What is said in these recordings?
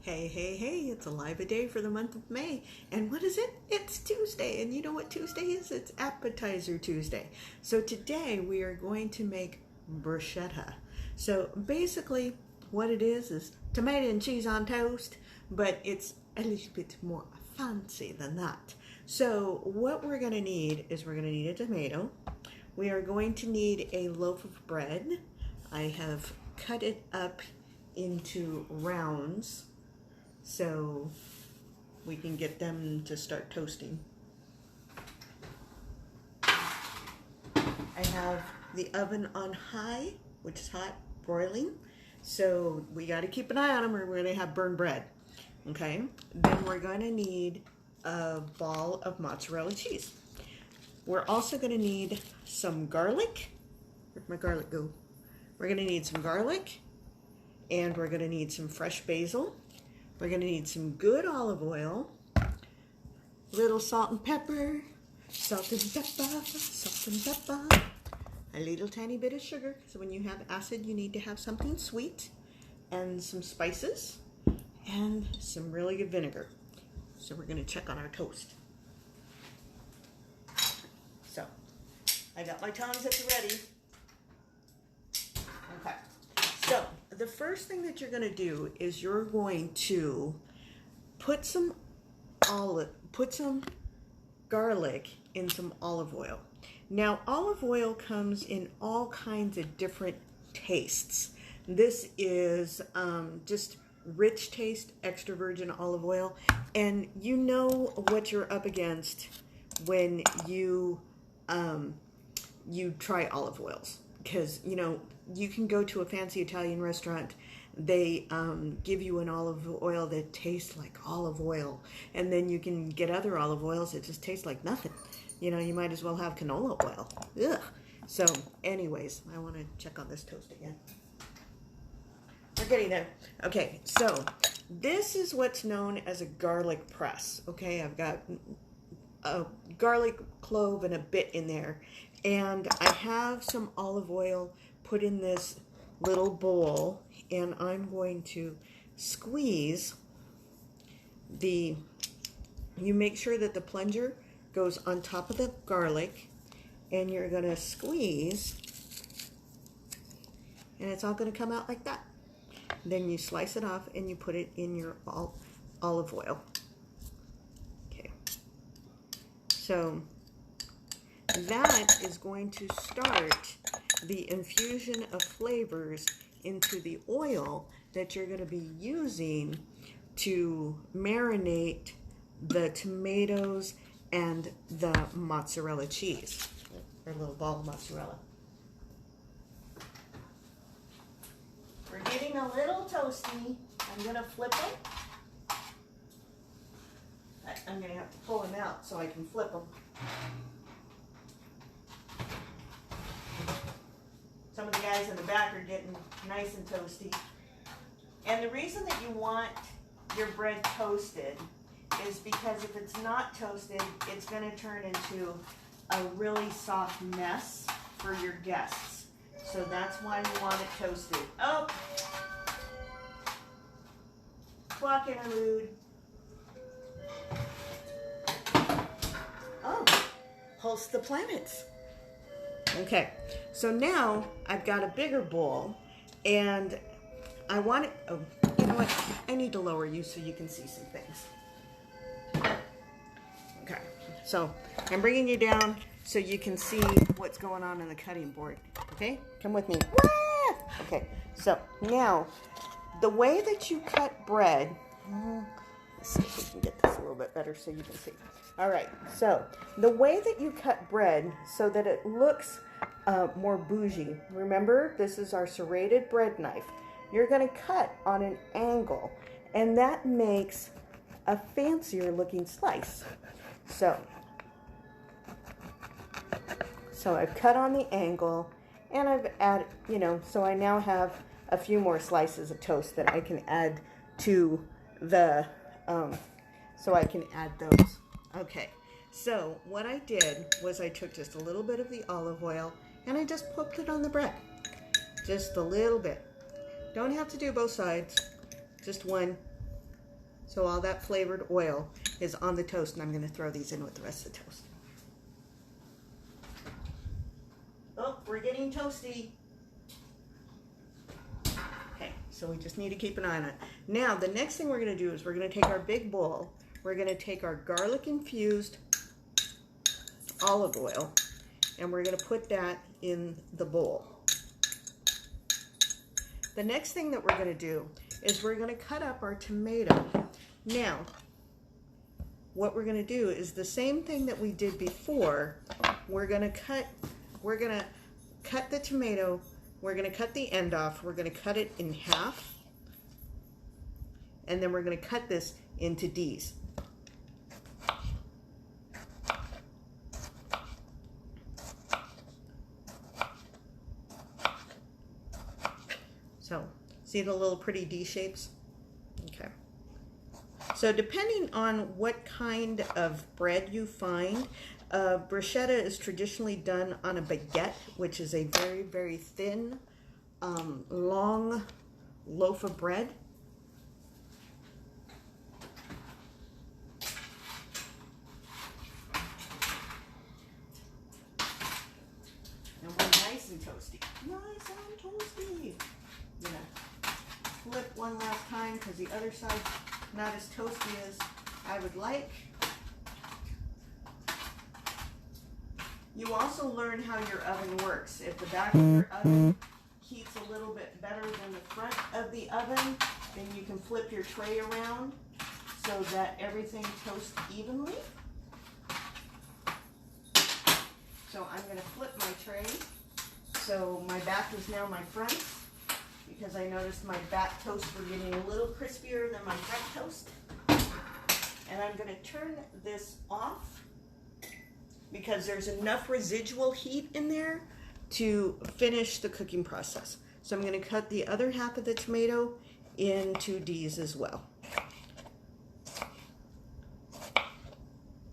Hey, hey, hey, it's Alive a Day for the month of May. And what is it? It's Tuesday. And you know what Tuesday is? It's Appetizer Tuesday. So today we are going to make bruschetta. So basically what it is tomato and cheese on toast, but it's a little bit more fancy than that. So what we're going to need is we're going to need a tomato. We are going to need a loaf of bread. I have cut it up into rounds so we can get them to start toasting. I have the oven on high, which is hot, broiling. So we got to keep an eye on them or we're going to have burned bread. Okay, then we're going to need a ball of mozzarella cheese. We're also going to need some garlic. Where'd my garlic go? We're going to need some garlic, and we're going to need some fresh basil. We're going to need some good olive oil, little salt and pepper, salt and pepper, a little tiny bit of sugar. So when you have acid, you need to have something sweet, and some spices, and some really good vinegar. So we're going to check on our toast. So I got my tongs at the ready. Okay. So the first thing that you're going to do is you're going to put some garlic in some olive oil. Now, olive oil comes in all kinds of different tastes. This is just rich taste, extra virgin olive oil, and you know what you're up against when you try olive oils, because you know you can go to a fancy Italian restaurant, they give you an olive oil that tastes like olive oil, and then you can get other olive oils that just taste like nothing. You know, you might as well have canola oil. Ugh. So anyways, I want to check on this toast again. We're getting there. Okay, so this is what's known as a garlic press. Okay, I've got a garlic clove and a bit in there, and I have some olive oil put in this little bowl, and I'm going to squeeze you make sure that the plunger goes on top of the garlic, and you're going to squeeze, and it's all going to come out like that. Then you slice it off and you put it in your olive oil. Okay. So that is going to start the infusion of flavors into the oil that you're going to be using to marinate the tomatoes and the mozzarella cheese, or a little ball of mozzarella. We're getting a little toasty. I'm going to flip them. I'm going to have to pull them out so I can flip them. Some of the guys in the back are getting nice and toasty. And the reason that you want your bread toasted is because if it's not toasted, it's going to turn into a really soft mess for your guests. So that's why you want it toasted. Oh! Clock interlude. Oh! Pulse the planets. Okay, so now I've got a bigger bowl, and I want it, oh, you know what, I need to lower you so you can see some things. Okay, so I'm bringing you down so you can see what's going on the cutting board. Okay, come with me. Okay, so now the way that you cut bread, let's see if we can get this a little bit better so you can see. All right, so the way that you cut bread so that it looks more bougie, remember this is our serrated bread knife. You're going to cut on an angle, and that makes a fancier looking slice. So I've cut on the angle, and I've added, you know, so I now have a few more slices of toast that I can add to the, so I can add those. Okay, so what I did was I took just a little bit of the olive oil and I just poked it on the bread. Just a little bit. Don't have to do both sides, just one. So all that flavored oil is on the toast, and I'm going to throw these in with the rest of the toast. Oh, we're getting toasty. Okay, so we just need to keep an eye on it. Now, the next thing we're going to do is we're going to take our big bowl. We're going to take our garlic infused olive oil, and we're going to put that in the bowl. The next thing that we're going to do is we're going to cut up our tomato. Now, what we're going to do is the same thing that we did before. We're going to cut the tomato. We're going to cut the end off. We're going to cut it in half. And then we're going to cut this into D's. So, see the little pretty D shapes? Okay. So depending on what kind of bread you find, bruschetta is traditionally done on a baguette, which is a very, very thin, long loaf of bread. And we're nice and toasty. Nice and toasty. I'm gonna flip one last time because the other side's not as toasty as I would like. You also learn how your oven works. If the back of your oven heats a little bit better than the front of the oven, then you can flip your tray around so that everything toasts evenly. So I'm going to flip my tray. So my back is now my front, because I noticed my back toast were getting a little crispier than my front toast. And I'm going to turn this off because there's enough residual heat in there to finish the cooking process. So I'm going to cut the other half of the tomato into D's as well.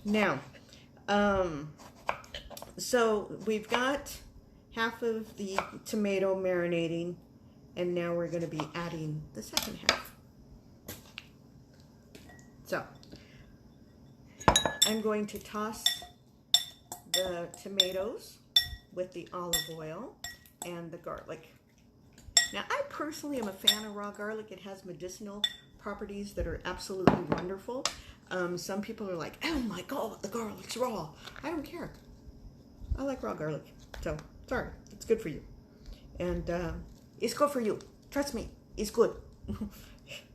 Now, so we've got half of the tomato marinating, and now we're going to be adding the second half. So I'm going to toss the tomatoes with the olive oil and the garlic. Now, I personally am a fan of raw garlic. It has medicinal properties that are absolutely wonderful. Some people are like, oh my God, the garlic's raw. I don't care. I like raw garlic. So, sorry, it's good for you. And it's good for you. Trust me, it's good.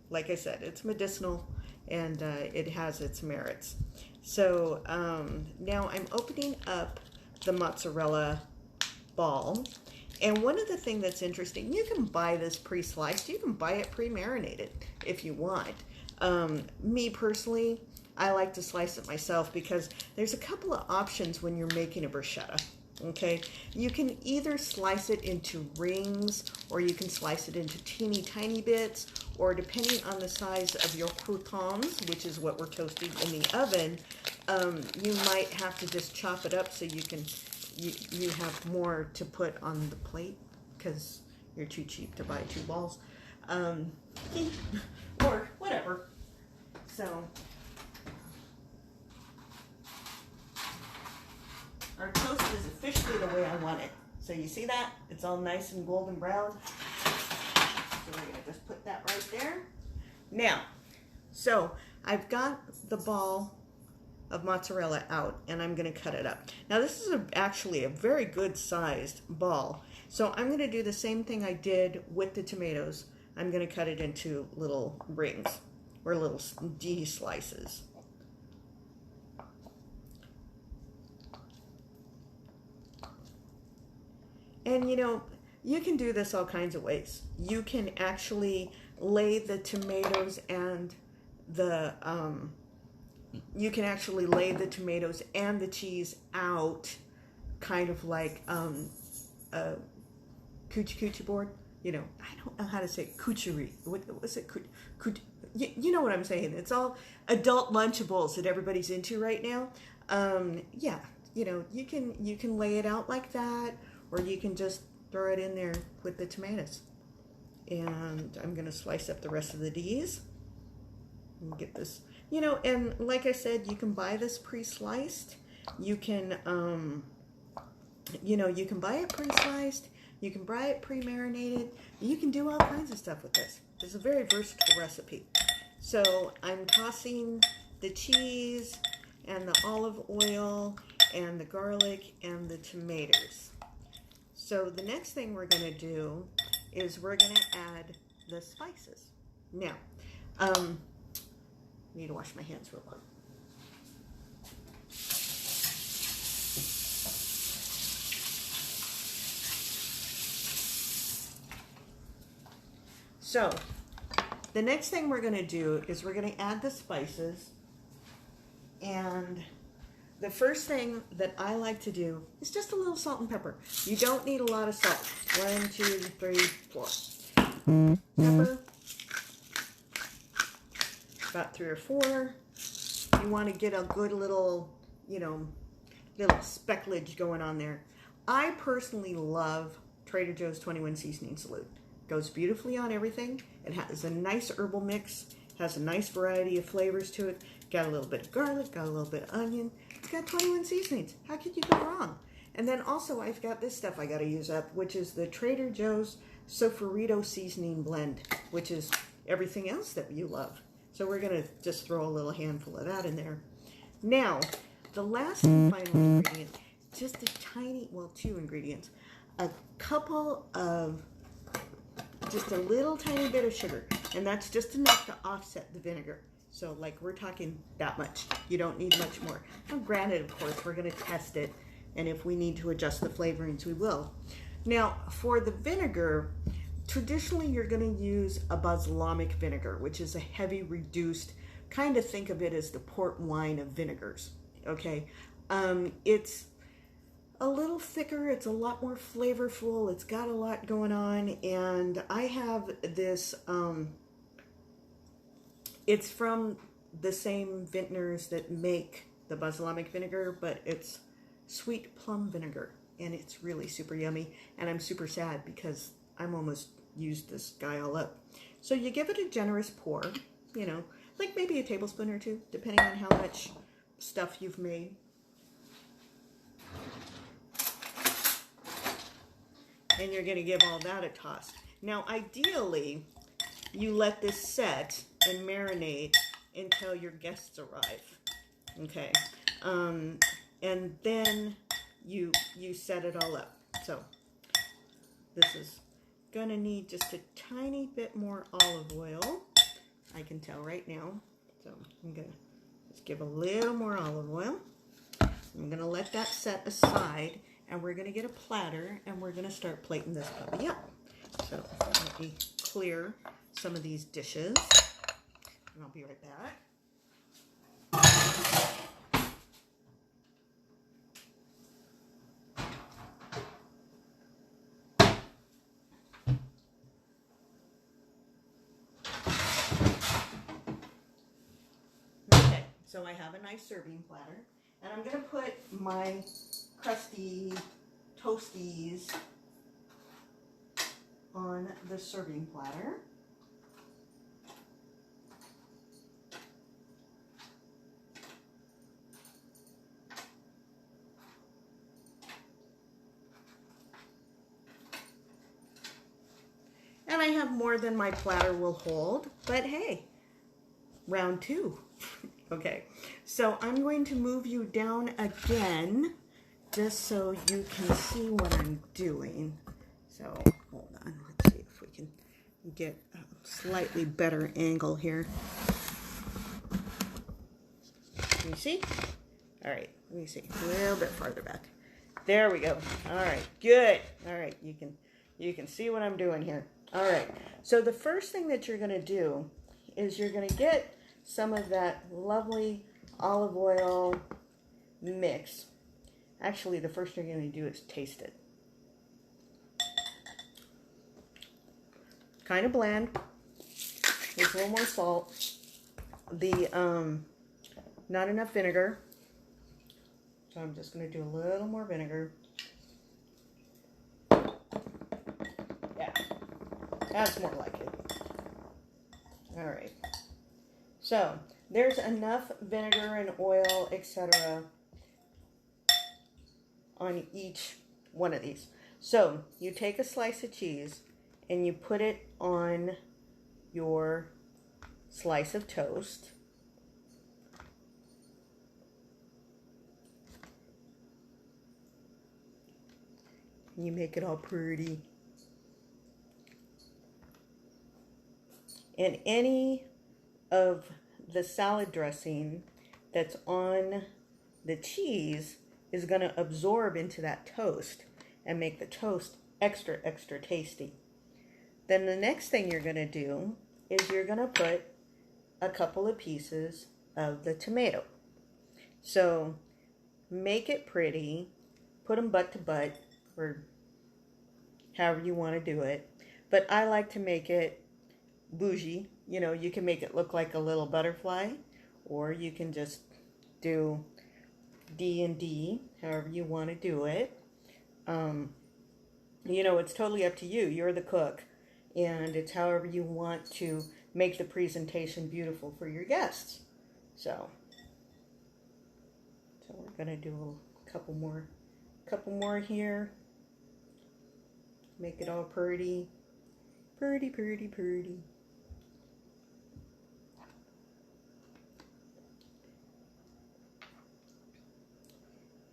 Like I said, it's medicinal and it has its merits. So now I'm opening up the mozzarella ball. And one of the things that's interesting, you can buy this pre-sliced. You can buy it pre-marinated if you want. Me personally, I like to slice it myself because there's a couple of options when you're making a bruschetta. Okay, you can either slice it into rings, or you can slice it into teeny tiny bits, or depending on the size of your croutons, which is what we're toasting in the oven, you might have to just chop it up so you have more to put on the plate because you're too cheap to buy 2 balls, or whatever. So our toast is officially the way I want it. So you see that? It's all nice and golden brown. So we're going to just put that right there. Now, so I've got the ball of mozzarella out, and I'm going to cut it up. Now this is actually a very good sized ball. So I'm going to do the same thing I did with the tomatoes. I'm going to cut it into little rings or little D slices. And you know, you can do this all kinds of ways. You can actually lay the tomatoes and the cheese out, kind of like a coochie board. You know, I don't know how to say coucherie. What's it? You know what I'm saying? It's all adult Lunchables that everybody's into right now. Yeah, you know, you can lay it out like that. Or you can just throw it in there with the tomatoes. And I'm going to slice up the rest of the D's. Get this, you know, and like I said, you can buy this pre-sliced. You can, you know, you can buy it pre-sliced. You can buy it pre-marinated. You can do all kinds of stuff with this. It's a very versatile recipe. So I'm tossing the cheese and the olive oil and the garlic and the tomatoes. So the next thing we're going to do is we're going to add the spices. Now, I need to wash my hands real quick. So the next thing we're going to do is we're going to add the spices. And the first thing that I like to do is just a little salt and pepper. You don't need a lot of salt. 1, 2, 3, 4. Pepper. About 3 or 4. You want to get a good little, you know, little specklage going on there. I personally love Trader Joe's 21 Seasoning Salute. Goes beautifully on everything. It has a nice herbal mix. Has a nice variety of flavors to it. Got a little bit of garlic, got a little bit of onion. It's got 21 seasonings. How could you go wrong? And then also I've got this stuff I got to use up, which is the Trader Joe's Sofrito Seasoning Blend, which is everything else that you love. So we're going to just throw a little handful of that in there. Now, the last and final ingredient, just a tiny, well, 2 ingredients. A couple of, just a little tiny bit of sugar. And that's just enough to offset the vinegar. So like we're talking that much. You don't need much more. Now granted, of course, we're going to test it. And if we need to adjust the flavorings, we will. Now for the vinegar, traditionally you're going to use a balsamic vinegar, which is a heavy reduced, kind of think of it as the port wine of vinegars. Okay. It's a little thicker. It's a lot more flavorful. It's got a lot going on. And I have this, it's from the same vintners that make the balsamic vinegar, but it's sweet plum vinegar, and it's really super yummy. And I'm super sad because I'm almost used this guy all up. So you give it a generous pour, you know, like maybe a tablespoon or 2, depending on how much stuff you've made. And you're going to give all that a toss. Now, ideally, you let this set and marinate until your guests arrive. Okay. And then you set it all up. So this is going to need just a tiny bit more olive oil. I can tell right now. So I'm going to just give a little more olive oil. I'm going to let that set aside. And we're going to get a platter, and we're going to start plating this puppy up. So let me clear some of these dishes, and I'll be right back. Okay, so I have a nice serving platter, and I'm going to put my crusty toasties on the serving platter. And I have more than my platter will hold, but hey, round 2. Okay, so I'm going to move you down again, just so you can see what I'm doing. So hold on, let's see if we can get a slightly better angle here. Can you see? All right, let me see, a little bit farther back. There we go. All right, good. All right, you can see what I'm doing here. All right, so the first thing that you're gonna do is you're gonna get some of that lovely olive oil mix. Actually, the first thing you're going to do is taste it. Kind of bland. With a little more salt. The not enough vinegar. So I'm just going to do a little more vinegar. Yeah. That's more like it. All right. So there's enough vinegar and oil, etc. on each one of these. So you take a slice of cheese and you put it on your slice of toast. You make it all pretty. And any of the salad dressing that's on the cheese is going to absorb into that toast and make the toast extra, extra tasty. Then the next thing you're going to do is you're going to put a couple of pieces of the tomato. So make it pretty, put them butt to butt, or however you want to do it. But I like to make it bougie. You know, you can make it look like a little butterfly, or you can just do D and D, however you want to do it. You know, it's totally up to you. You're the cook, and it's however you want to make the presentation beautiful for your guests. So we're gonna do a couple more here. Make it all pretty, pretty, pretty, pretty.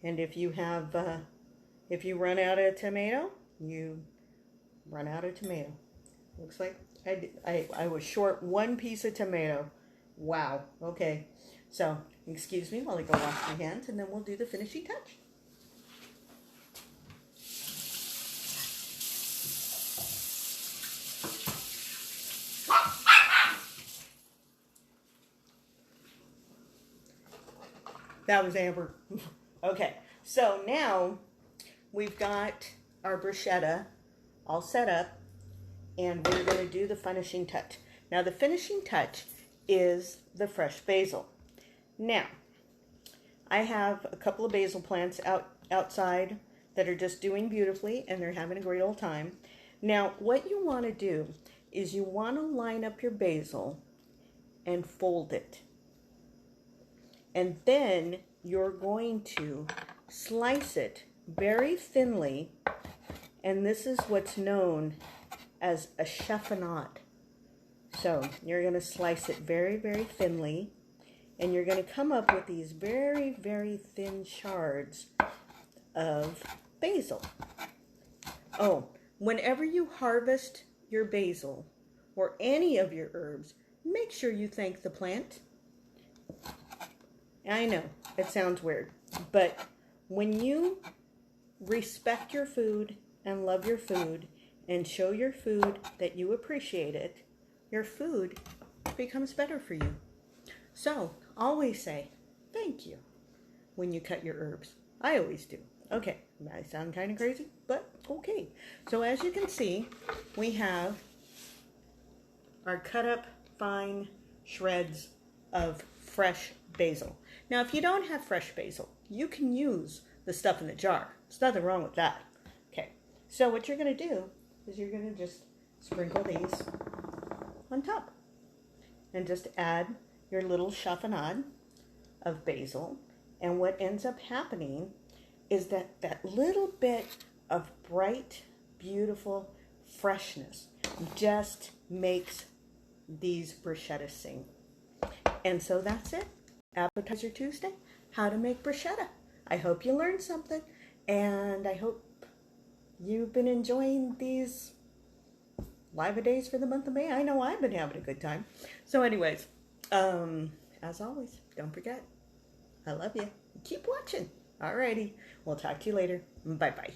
And if you run out of tomato, you run out of tomato. Looks like I was short one piece of tomato. Wow. Okay. So, excuse me while I go wash my hands, and then we'll do the finishing touch. That was Amber. Okay, so now we've got our bruschetta all set up, and we're going to do the finishing touch. Now, the finishing touch is the fresh basil. Now, I have a couple of basil plants outside that are just doing beautifully, and they're having a great old time. Now, what you want to do is you want to line up your basil and fold it. And then you're going to slice it very thinly, and this is what's known as a chiffonade. So you're going to slice it very, very thinly, and you're going to come up with these very, very thin shards of basil. Oh, whenever you harvest your basil or any of your herbs, make sure you thank the plant. I know, it sounds weird, but when you respect your food and love your food and show your food that you appreciate it, your food becomes better for you. So, always say thank you when you cut your herbs. I always do. Okay, I sound kind of crazy, but okay. So as you can see, we have our cut up fine shreds of fresh basil. Now, if you don't have fresh basil, you can use the stuff in the jar. There's nothing wrong with that. Okay, so what you're going to do is you're going to just sprinkle these on top and just add your little chiffonade of basil. And what ends up happening is that that little bit of bright, beautiful freshness just makes these bruschettas sing. And so that's it. Appetizer Tuesday, how to make bruschetta. I hope you learned something, and I hope you've been enjoying these live-a-days for the month of May. I know I've been having a good time. So anyways, as always, don't forget, I love you. Keep watching. Alrighty, we'll talk to you later. Bye-bye.